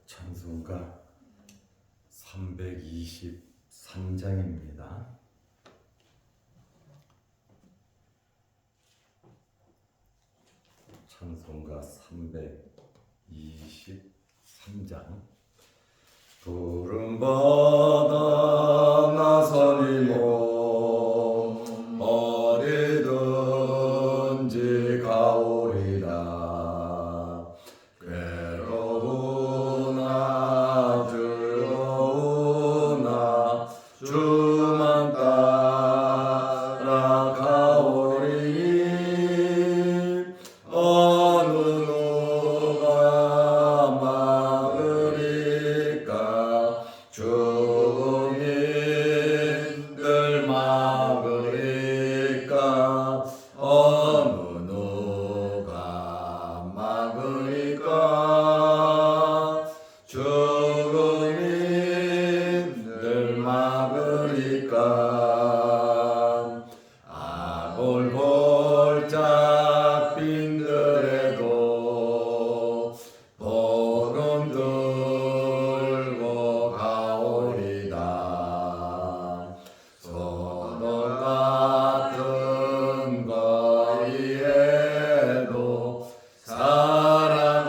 찬송가 323장입니다. 찬송가 323장. 푸른 바다 나선이 몸 어디든지 가오리라. 괴로우나 즐거우나 주만 따라 가오리니 어느 누가 막으리까. 주민들 막으리까. 어느 누가 막으리까. 주민들 막으리까. 아골골짝 빈들에도 보름 들고 가오리다. 소돔 같은 거리에도 사랑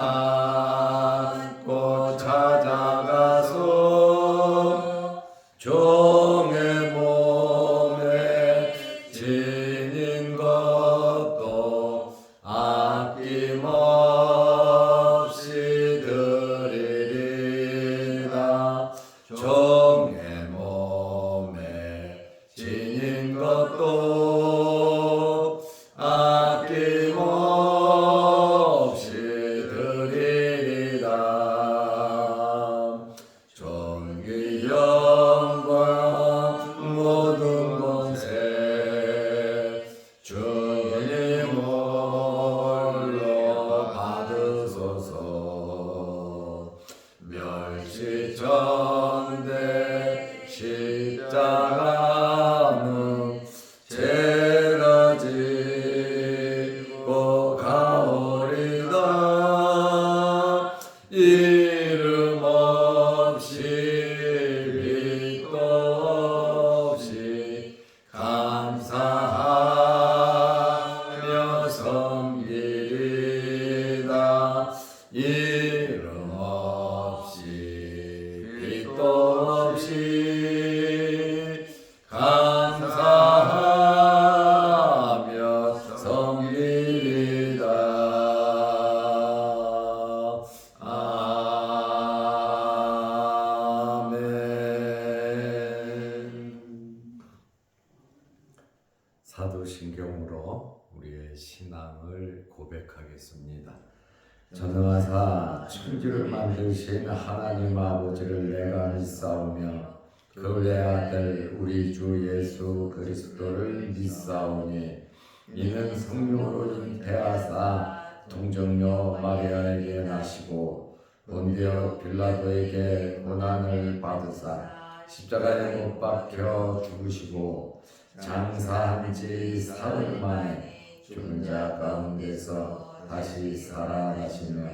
안고 찾아가서 종의 몸에 지닌 것도 아낌없이 드리리라. 종의 몸에 지닌 것도 아낌없이 드리리라. 존귀 영광 모든 권세 주님 홀로 받으소서. 멸시전대 십자가는 제가 지고 가오리다. 이름 없이 빛도 없이 감사하며 섬기리다. 이름 없이 빛도 없이 감사하며 섬기리다. 아멘. 사도신경으로 우리의 신앙을 고백하겠습니다. 전능하사 천지를 만드신 하나님 아버지를 내가 믿사오며 그 외아들 우리 주 예수 그리스도를 믿사오니 이는 성령으로 잉태하사 동정녀 마리아에게 나시고 본디오 빌라도에게 고난을 받으사 십자가에 못 박혀 죽으시고 장사한 지 사흘 만에 죽은 자 가운데서 다시 살아나시며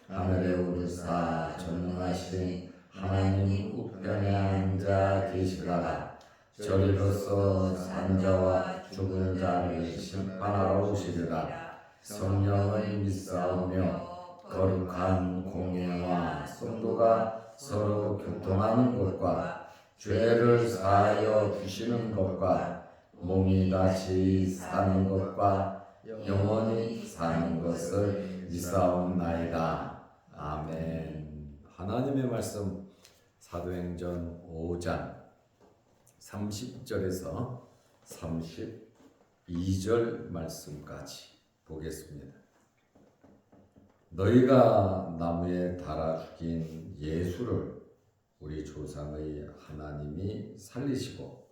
하늘에 오르사 전능하신 하나님 우편에 앉아 계시다가 저리로서 산자와 죽은 자를 심판하러 오시리라. 성령을 믿사오며 거룩한 공예와 성도가 서로 교통하는 것과 죄를 사하여 주시는 것과 몸이 다시 사는 것과 영원히 사는 것을 믿사옵나이다. 아멘. 하나님의 말씀 사도행전 5장 30절에서 32절 말씀까지 보겠습니다. 너희가 나무에 달아 죽인 예수를 우리 조상의 하나님이 살리시고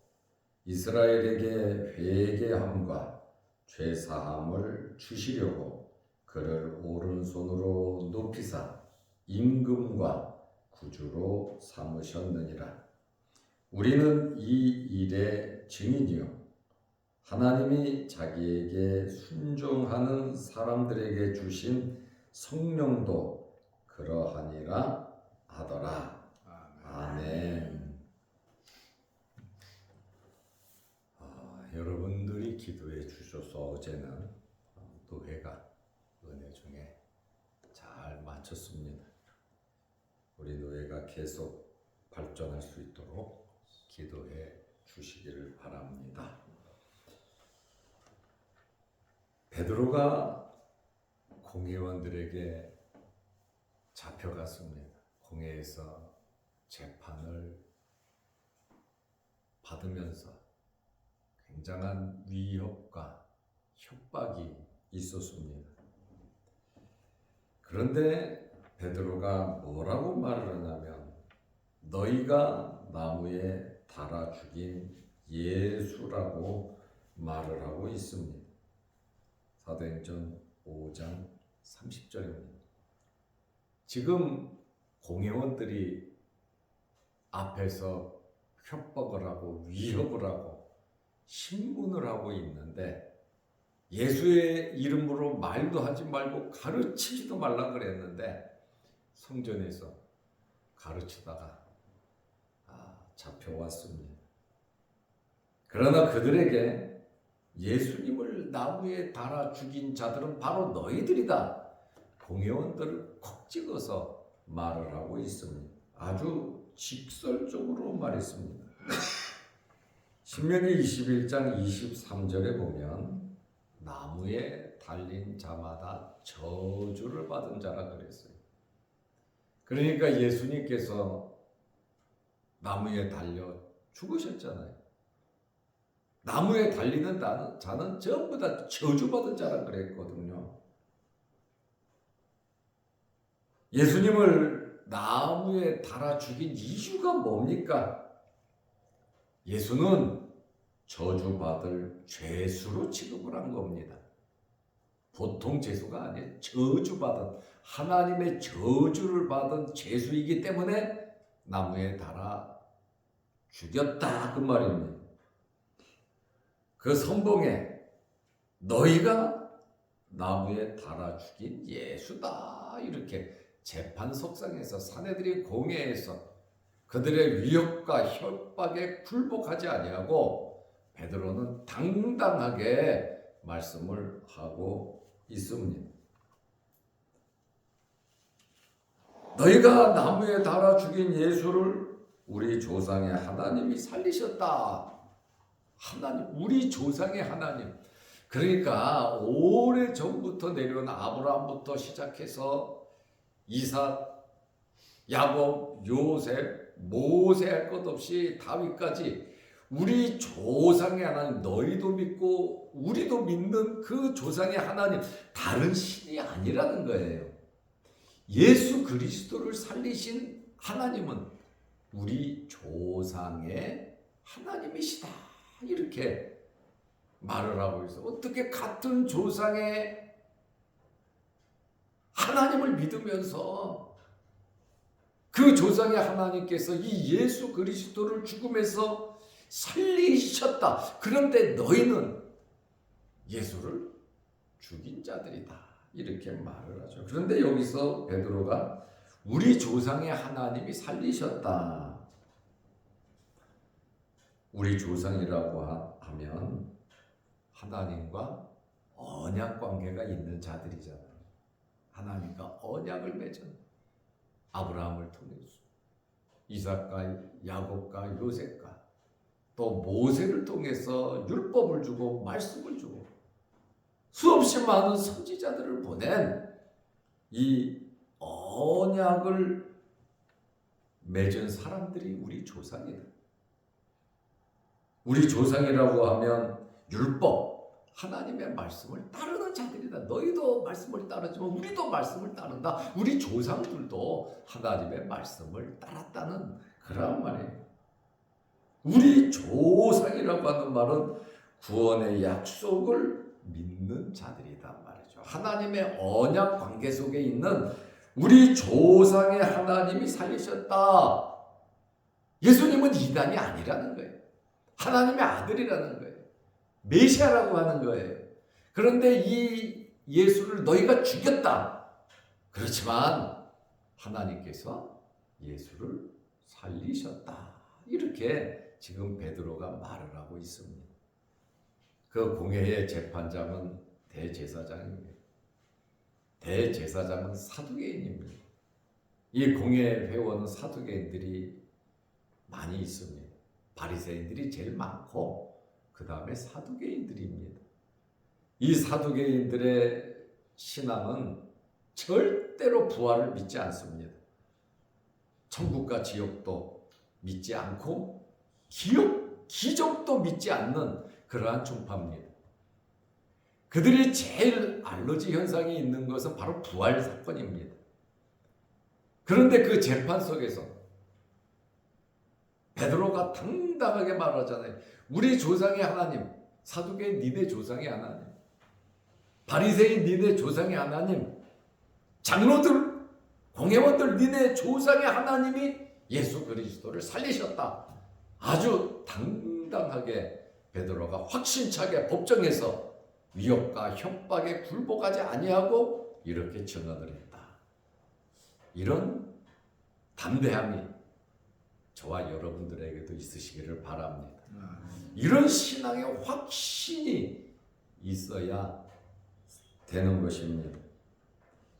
이스라엘에게 회개함과 죄사함을 주시려고 그를 오른손으로 높이사 임금과 구주로 삼으셨느니라. 우리는 이 일의 증인이요 하나님이 자기에게 순종하는 사람들에게 주신 성령도 그러하니라. 하더라. 아멘. 여러분들이 기도해 주셔서 어제는 노회가 은혜 중에 잘 마쳤습니다. 우리 노회가 계속 발전할 수 있도록 기도해 주시기를 바랍니다. 베드로가 공회원들에게 잡혀갔습니다. 공회에서 재판을 받으면서 굉장한 위협과 협박이 있었습니다. 그런데 베드로가 뭐라고 말을 하냐면 너희가 나무에 달아 죽인 예수라고 말을 하고 있습니다. 사도행전 5장 30절입니다. 지금 공회원들이 앞에서 협박을 하고 위협을 하고 신문을 하고 있는데 예수의 이름으로 말도 하지 말고 가르치지도 말라 그랬는데 성전에서 가르치다가 잡혀왔습니다. 그러나 그들에게 예수님을 나무에 달아 죽인 자들은 바로 너희들이다. 공회원들을 콕 찍어서 말을 하고 있습니다. 아주 직설적으로 말했습니다. 신명기 21장 23절에 보면 나무에 달린 자마다 저주를 받은 자라 그랬어요. 그러니까 예수님께서 나무에 달려 죽으셨잖아요. 나무에 달리는 자는 전부 다 저주받은 자라 그랬거든요. 예수님을 나무에 달아 죽인 이유가 뭡니까? 예수는 저주받을 죄수로 취급을 한 겁니다. 보통 죄수가 아니에요. 저주받은, 하나님의 저주를 받은 죄수이기 때문에 나무에 달아 죽였다 그 말입니다. 그 선봉에 너희가 나무에 달아 죽인 예수다 이렇게 재판석상에서 사내들이 공회에서 그들의 위협과 협박에 굴복하지 아니하고 베드로는 당당하게 말씀을 하고 있습니다. 너희가 나무에 달아 죽인 예수를 우리 조상의 하나님이 살리셨다. 하나님, 우리 조상의 하나님. 그러니까 오래 전부터 내려온 아브라함부터 시작해서 이삭, 야곱, 요셉, 모세 할 것 없이 다윗까지 우리 조상의 하나님, 너희도 믿고 우리도 믿는 그 조상의 하나님, 다른 신이 아니라는 거예요. 예수 그리스도를 살리신 하나님은 우리 조상의 하나님이시다 이렇게 말을 하고 있어. 어떻게 같은 조상의 하나님을 믿으면서 그 조상의 하나님께서 이 예수 그리스도를 죽음에서 살리셨다. 그런데 너희는 예수를 죽인 자들이다. 이렇게 말을 하죠. 그런데 여기서 베드로가 우리 조상의 하나님이 살리셨다. 우리 조상이라고 하면 하나님과 언약 관계가 있는 자들이잖아요. 하나님과 언약을 맺은 아브라함을 통해서 이삭과 야곱과 요셉과 또 모세를 통해서 율법을 주고 말씀을 주고 수없이 많은 선지자들을 보낸 이 언약을 맺은 사람들이 우리 조상이다. 우리 조상이라고 하면 율법, 하나님의 말씀을 따르는 자들이다. 너희도 말씀을 따르지만 우리도 말씀을 따른다. 우리 조상들도 하나님의 말씀을 따랐다는 그런 말이에요. 우리 조상이라고 하는 말은 구원의 약속을 믿는 자들이란 말이죠. 하나님의 언약 관계 속에 있는 우리 조상의 하나님이 살리셨다. 예수님은 이단이 아니라는 거예요. 하나님의 아들이라는 거예요. 메시아라고 하는 거예요. 그런데 이 예수를 너희가 죽였다. 그렇지만 하나님께서 예수를 살리셨다. 이렇게 지금 베드로가 말을 하고 있습니다. 그 공회의 재판장은 대제사장입니다. 대제사장은 사두개인입니다. 이 공회 회원은 사두개인들이 많이 있습니다. 바리새인들이 제일 많고 그 다음에 사두개인들입니다. 이 사두개인들의 신앙은 절대로 부활을 믿지 않습니다. 천국과 지옥도 믿지 않고 기적도 믿지 않는 그러한 종파입니다. 그들이 제일 알러지 현상이 있는 것은 바로 부활 사건입니다. 그런데 그 재판 속에서 베드로가 당당하게 말하잖아요. 우리 조상의 하나님, 사두개인 니네 조상의 하나님, 바리새인 니네 조상의 하나님, 장로들, 공회원들 니네 조상의 하나님이 예수 그리스도를 살리셨다. 아주 당당하게 베드로가 확신차게 법정에서 위협과 협박에 굴복하지 아니하고 이렇게 증언을 했다. 이런 담대함이 저와 여러분들에게도 있으시기를 바랍니다. 이런 신앙의 확신이 있어야 되는 것입니다.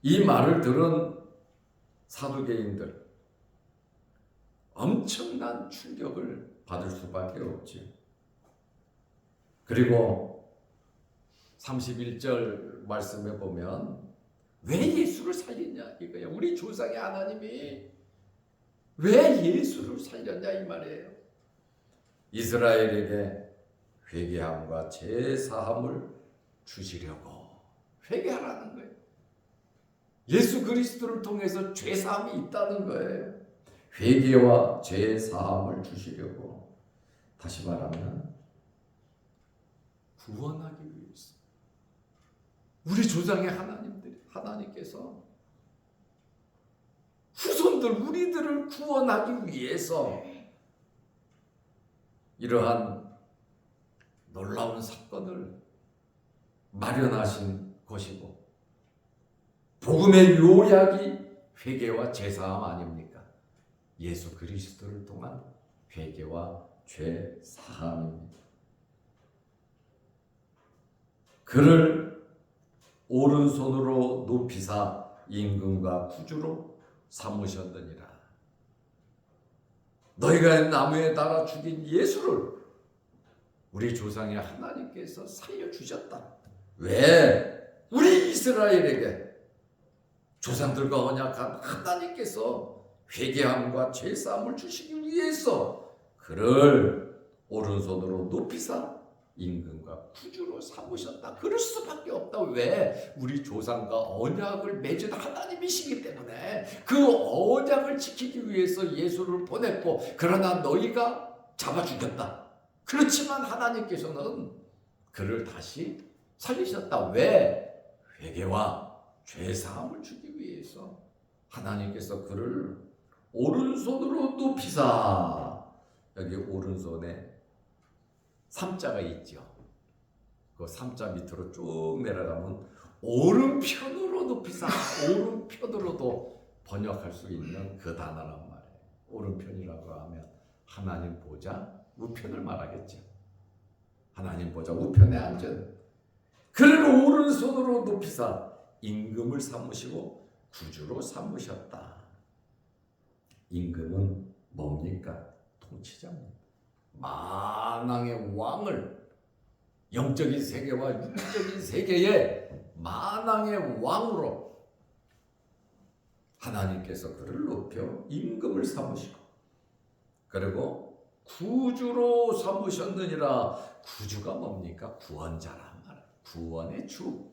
이 말을 들은 사두개인들 엄청난 충격을 받을 수밖에 없지요. 그리고 31절 말씀에 보면 왜 예수를 살리냐 이거야. 우리 조상의 하나님이 왜 예수를 살렸냐 이 말이에요. 이스라엘에게 회개함과 제사함을 주시려고 회개하라는 거예요. 예수 그리스도를 통해서 죄사함이 있다는 거예요. 회개와 제사함을 주시려고. 다시 말하면 구원하기 위해서 우리 조상의 하나님께서 후손들 우리들을 구원하기 위해서 이러한 놀라운 사건을 마련하신 것이고 복음의 요약이 회개와 제사함 아닙니까? 예수 그리스도를 통한 회개와 죄사함입니다. 그를 오른손으로 높이사 임금과 구주로 삼으셨느니라. 너희가 나무에 달아 죽인 예수를 우리 조상의 하나님께서 살려주셨다. 왜? 우리 이스라엘에게 조상들과 언약한 하나님께서 회개함과 죄사함을 주시기 위해서 그를 오른손으로 높이사 임금과 구주로 삼으셨다. 그럴 수밖에 없다. 왜? 우리 조상과 언약을 맺은 하나님이시기 때문에 그 언약을 지키기 위해서 예수를 보냈고 그러나 너희가 잡아 죽였다. 그렇지만 하나님께서는 그를 다시 살리셨다. 왜? 회개와 죄사함을 주기 위해서 하나님께서 그를 오른손으로 높이사. 여기 오른손에 삼자가 있죠. 그 삼자 밑으로 쭉 내려가면 오른편으로 높이사. 오른편으로도 번역할 수 있는 그 단어란 말이에요. 오른편이라고 하면 하나님 보좌 우편을 말하겠죠. 하나님 보좌 우편에 앉은 그를 오른손으로 높이사 임금을 삼으시고 구주로 삼으셨다. 임금은 뭡니까? 통치자입니다. 만왕의 왕을 영적인 세계와 육적인 세계의 만왕의 왕으로 하나님께서 그를 높여 임금을 삼으시고 그리고 구주로 삼으셨느니라. 구주가 뭡니까? 구원자란 말이에요. 구원의 주.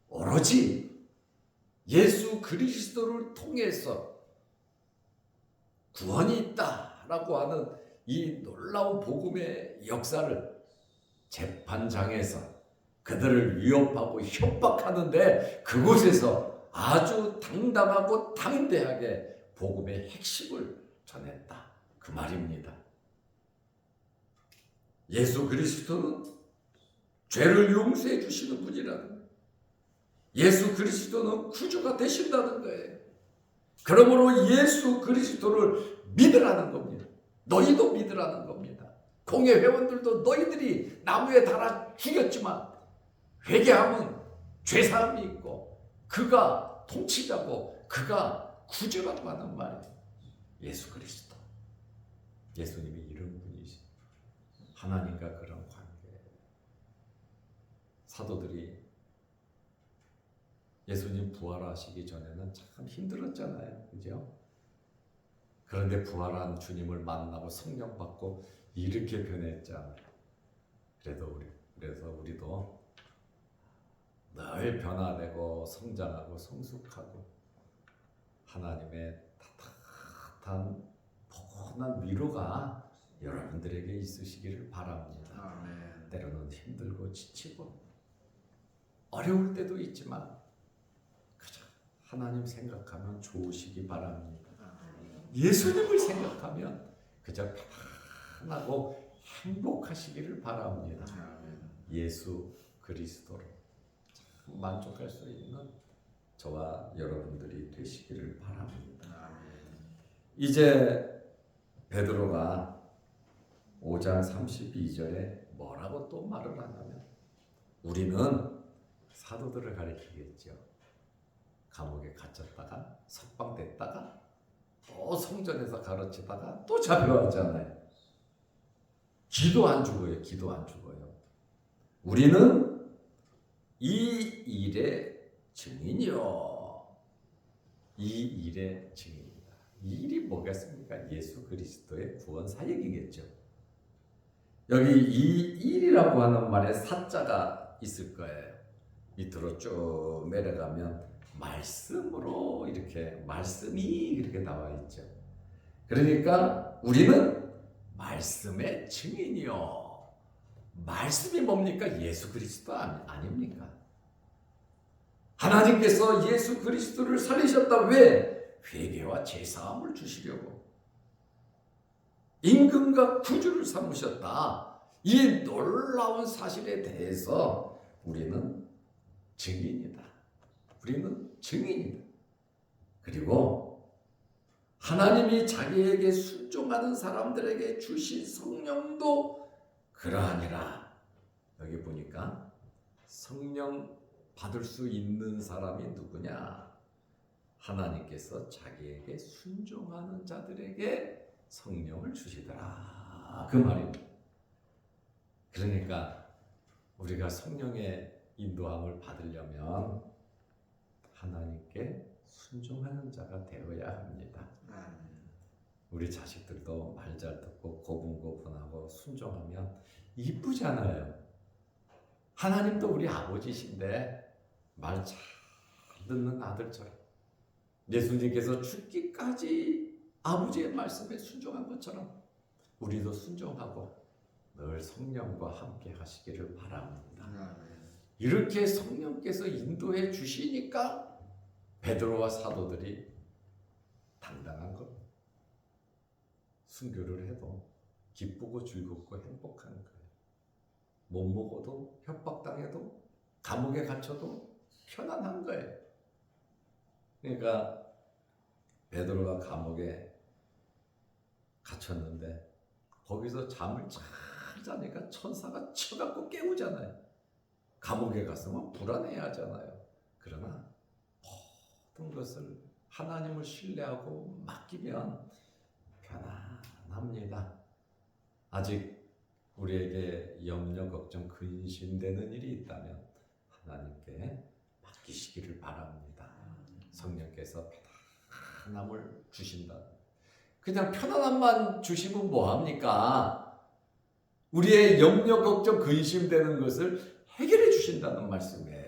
오로지 예수 그리스도를 통해서 구원이 있다라고 하는 이 놀라운 복음의 역사를 재판장에서 그들을 위협하고 협박하는데 그곳에서 아주 당당하고 담대하게 복음의 핵심을 전했다. 그 말입니다. 예수 그리스도는 죄를 용서해 주시는 분이라는 거예요. 예수 그리스도는 구주가 되신다는 거예요. 그러므로 예수 그리스도를 믿으라는 겁니다. 너희도 믿으라는 겁니다. 공회 회원들도 너희들이 나무에 달아 죽였지만 회개하면 죄사함이 있고 그가 통치자고 그가 구주라고 하는 말이에요. 예수 그리스도. 예수님이 이런 분이시. 하나님과 그런 관계. 사도들이 예수님 부활하시기 전에는 참 힘들었잖아요. 그죠? 그런데 부활한 주님을 만나고 성령 받고 이렇게 변했잖아요. 그래서 우리도 늘 변화되고 성장하고 성숙하고 하나님의 따뜻한 포근한 위로가 여러분들에게 있으시기를 바랍니다. 아멘. 때로는 힘들고 지치고 어려울 때도 있지만 그저 하나님 생각하면 좋으시기 바랍니다. 예수님을 생각하면 그저 편안하고 행복하시기를 바랍니다. 예수 그리스도로 만족할 수 있는 저와 여러분들이 되시기를 바랍니다. 이제 베드로가 5장 32절에 뭐라고 또 말을 하냐면 우리는 사도들을 가리키겠죠. 감옥에 갇혔다가 석방됐다가 또 성전에서 가르치다가 또 잡혀왔잖아요. 기도 안 죽어요. 기도 안 죽어요. 우리는 이 일의 증인이요. 이 일의 증인이다. 이 일이 뭐겠습니까? 예수 그리스도의 구원 사역이겠죠. 여기 이 일이라고 하는 말에 사자가 있을 거예요. 밑으로 쭉 내려가면 말씀으로 이렇게 말씀이 이렇게 나와 있죠. 그러니까 우리는 말씀의 증인이요. 말씀이 뭡니까? 예수 그리스도 아닙니까? 하나님께서 예수 그리스도를 살리셨다. 왜? 회개와 제사함을 주시려고. 임금과 구주를 삼으셨다. 이 놀라운 사실에 대해서 우리는 증인이다. 우리는 증인이다. 그리고 하나님이 자기에게 순종하는 사람들에게 주신 성령도 그러하니라. 여기 보니까 성령 받을 수 있는 사람이 누구냐? 하나님께서 자기에게 순종하는 자들에게 성령을 주시더라. 그 말입니다. 그러니까 우리가 성령의 인도함을 받으려면 하나님께 순종하는 자가 되어야 합니다. 우리 자식들도 말 잘 듣고 고분고분하고 순종하면 이쁘잖아요. 하나님도 우리 아버지신데 말 잘 듣는 아들처럼 예수님께서 죽기까지 아버지의 말씀에 순종한 것처럼 우리도 순종하고 늘 성령과 함께 하시기를 바랍니다. 이렇게 성령께서 인도해 주시니까 베드로와 사도들이 당당한 것, 순교를 해도 기쁘고 즐겁고 행복한 거예요. 못 먹어도 협박당해도 감옥에 갇혀도 편안한 거예요. 그러니까 베드로가 감옥에 갇혔는데 거기서 잠을 잘 자니까 천사가 쳐갖고 깨우잖아요. 감옥에 갔으면 불안해야 하잖아요. 그러나 모든 것을 하나님을 신뢰하고 맡기면 편안합니다. 아직 우리에게 염려, 걱정, 근심되는 일이 있다면 하나님께 맡기시기를 바랍니다. 성령께서 편안함을 주신다. 그냥 편안함만 주시면 뭐합니까? 우리의 염려, 걱정, 근심되는 것을 해결해 주신다는 말씀이에요.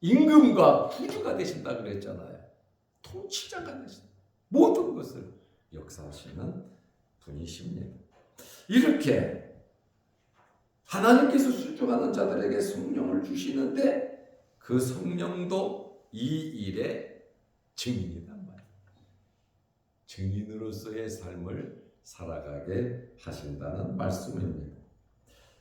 임금과 구주가 되신다 그랬잖아요. 통치자가 되신다. 모든 것을 역사하시는 분이십니다. 이렇게 하나님께서 순종하는 자들에게 성령을 주시는데 그 성령도 이 일의 증인이란 말이에요. 증인으로서의 삶을 살아가게 하신다는 말씀입니다.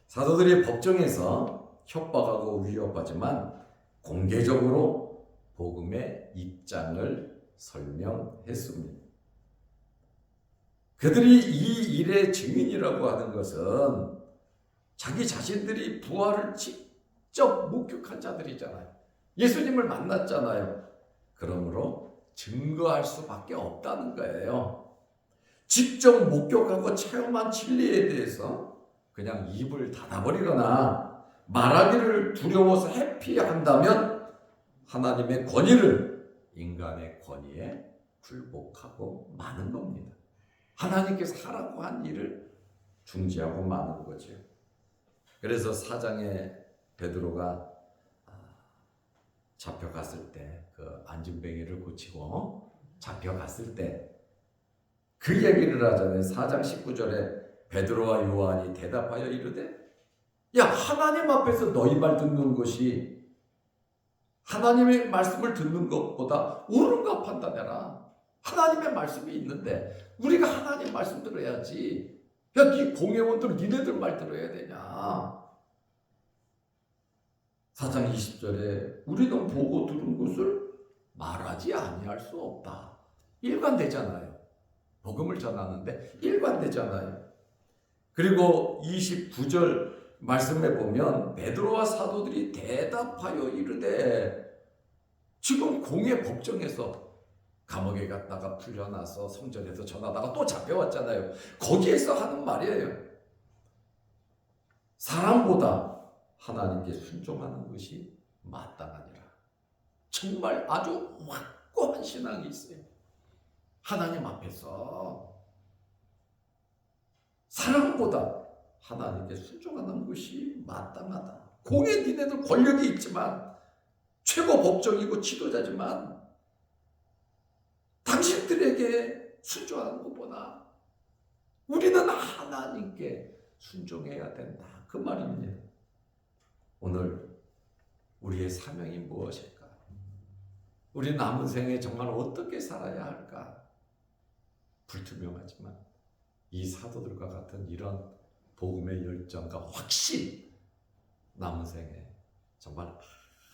사도들이 법정에서 협박하고 위협하지만 공개적으로 복음의 입장을 설명했습니다. 그들이 이 일의 증인이라고 하는 것은 자기 자신들이 부활을 직접 목격한 자들이잖아요. 예수님을 만났잖아요. 그러므로 증거할 수밖에 없다는 거예요. 직접 목격하고 체험한 진리에 대해서 그냥 입을 닫아버리거나 말하기를 두려워서 회피한다면 하나님의 권위를 인간의 권위에 굴복하고 마는 겁니다. 하나님께서 하라고 한 일을 중지하고 마는 거죠. 그래서 4장에 베드로가 잡혀갔을 때 그 안진뱅이를 고치고 잡혀갔을 때 그 얘기를 하잖아요. 4장 19절에 베드로와 요한이 대답하여 이르되 야 하나님 앞에서 너희 말 듣는 것이 하나님의 말씀을 듣는 것보다 옳은가 판단해라. 하나님의 말씀이 있는데 우리가 하나님 말씀 들어야지. 야, 네 공회원들 니네들 말 들어야 되냐. 4장 20절에 우리는 보고 들은 것을 말하지 아니할 수 없다. 일관되잖아요. 복음을 전하는데 일관되잖아요. 그리고 29절 말씀에 보면 베드로와 사도들이 대답하여 이르되 지금 공회 법정에서 감옥에 갔다가 풀려나서 성전에서 전하다가 또 잡혀왔잖아요. 거기에서 하는 말이에요. 사람보다 하나님께 순종하는 것이 마땅하니라. 정말 아주 확고한 신앙이 있어요. 하나님 앞에서 사람보다 하나님께 순종하는 것이 마땅하다. 공에 니네들 권력이 있지만 최고 법정이고 지도자지만 당신들에게 순종하는 것보다 우리는 하나님께 순종해야 된다. 그 말입니다. 오늘 우리의 사명이 무엇일까? 우리 남은 생에 정말 어떻게 살아야 할까? 불투명하지만 이 사도들과 같은 이런 복음의 열정과 확신, 남은 생에 정말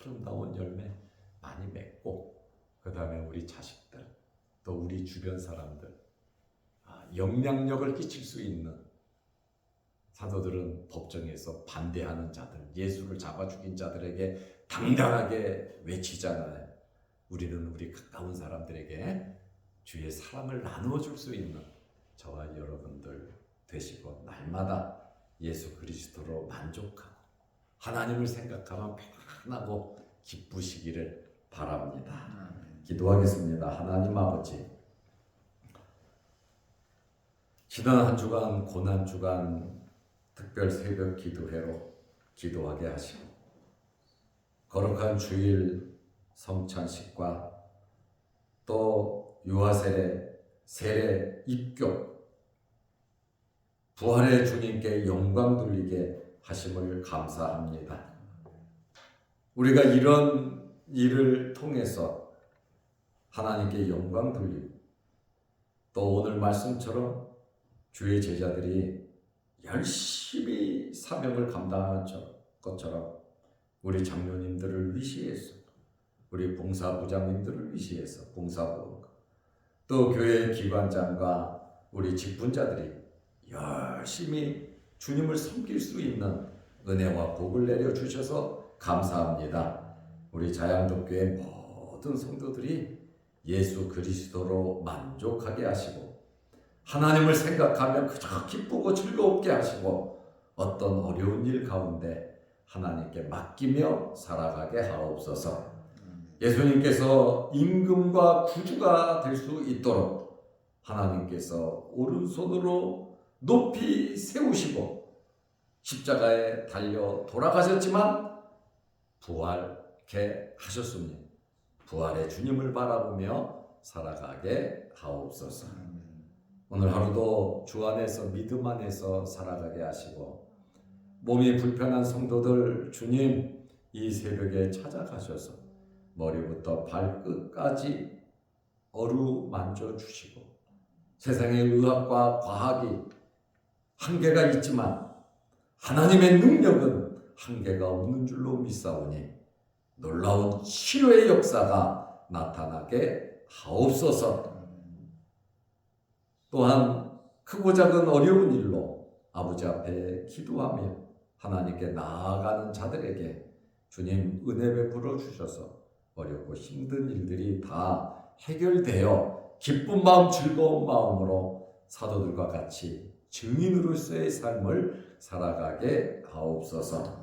아름다운 열매 많이 맺고 그 다음에 우리 자식들 또 우리 주변 사람들 영향력을 끼칠 수 있는 사도들은 법정에서 반대하는 자들, 예수를 잡아 죽인 자들에게 당당하게 외치잖아요. 우리는 우리 가까운 사람들에게 주의 사랑을 나누어 줄 수 있는 저와 여러분들 되시고 날마다 예수 그리스도로 만족하고 하나님을 생각하면 편안하고 기쁘시기를 바랍니다. 기도하겠습니다. 하나님 아버지, 지난 한 주간 고난 주간 특별 새벽 기도회로 기도하게 하시고 거룩한 주일 성찬식과 또 유아세례, 세례, 입교, 부활의 주님께 영광 돌리게 하심을 감사합니다. 우리가 이런 일을 통해서 하나님께 영광 돌리고 또 오늘 말씀처럼 주의 제자들이 열심히 사명을 감당한 것처럼 우리 장로님들을 위시해서 우리 봉사부장님들을 위시해서 봉사부 또 교회 기관장과 우리 직분자들이 열심히 주님을 섬길 수 있는 은혜와 복을 내려주셔서 감사합니다. 우리 자양동교회 모든 성도들이 예수 그리스도로 만족하게 하시고 하나님을 생각하며 그저 기쁘고 즐겁게 하시고 어떤 어려운 일 가운데 하나님께 맡기며 살아가게 하옵소서. 예수님께서 임금과 구주가 될 수 있도록 하나님께서 오른손으로 높이 세우시고 십자가에 달려 돌아가셨지만 부활케 하셨습니다. 부활의 주님을 바라보며 살아가게 하옵소서. 오늘 하루도 주 안에서 믿음 안에서 살아가게 하시고 몸이 불편한 성도들 주님 이 새벽에 찾아가셔서 머리부터 발끝까지 어루만져 주시고 세상의 의학과 과학이 한계가 있지만 하나님의 능력은 한계가 없는 줄로 믿사오니 놀라운 치료의 역사가 나타나게 하옵소서. 또한 크고 작은 어려운 일로 아버지 앞에 기도하며 하나님께 나아가는 자들에게 주님 은혜 베풀어 주셔서 어렵고 힘든 일들이 다 해결되어 기쁜 마음 즐거운 마음으로 사도들과 같이 증인으로서의 삶을 살아가게 하옵소서.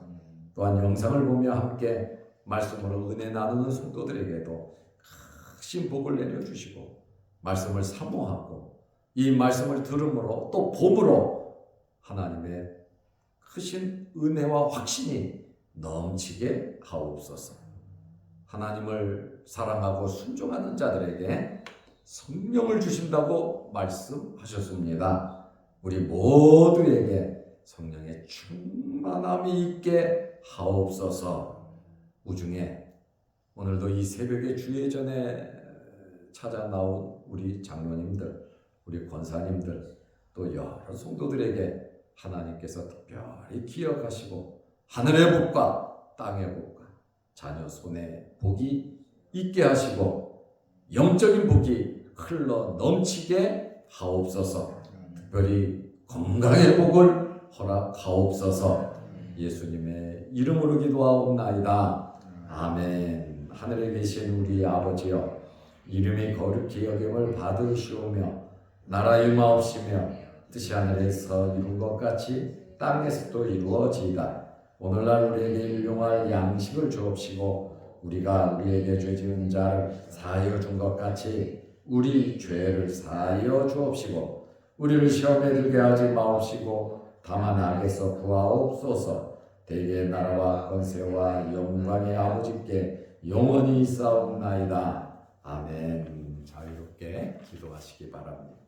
또한 영상을 보며 함께 말씀으로 은혜 나누는 성도들에게도 크신 복을 내려주시고 말씀을 사모하고 이 말씀을 들음으로 또 봄으로 하나님의 크신 은혜와 확신이 넘치게 하옵소서. 하나님을 사랑하고 순종하는 자들에게 성령을 주신다고 말씀하셨습니다. 우리 모두에게 성령의 충만함이 있게 하옵소서. 우중에 오늘도 이 새벽에 주의 전에 찾아 나온 우리 장로님들, 우리 권사님들, 또 여러 성도들에게 하나님께서 특별히 기억하시고 하늘의 복과 땅의 복과 자녀 손에 복이 있게 하시고 영적인 복이 흘러 넘치게 하옵소서. 특별히 건강의 복을 허락하옵소서. 예수님의 이름으로 기도하옵나이다. 아멘. 하늘에 계신 우리 아버지여, 이름이 거룩히 여김을 받으시오며 나라 임하옵시며 뜻이 하늘에서 이룬 것 같이 땅에서도 이루어지이다. 오늘날 우리에게 일용할 양식을 주옵시고 우리가 우리에게 죄 지은 자를 사하여 준 것 같이 우리 죄를 사하여 주옵시고 우리를 시험에 들게 하지 마옵시고 다만 악에서 구하옵소서. 대개의 나라와 권세와 영광의 아버지께 영원히 있사옵나이다. 아멘. 자유롭게 기도하시기 바랍니다.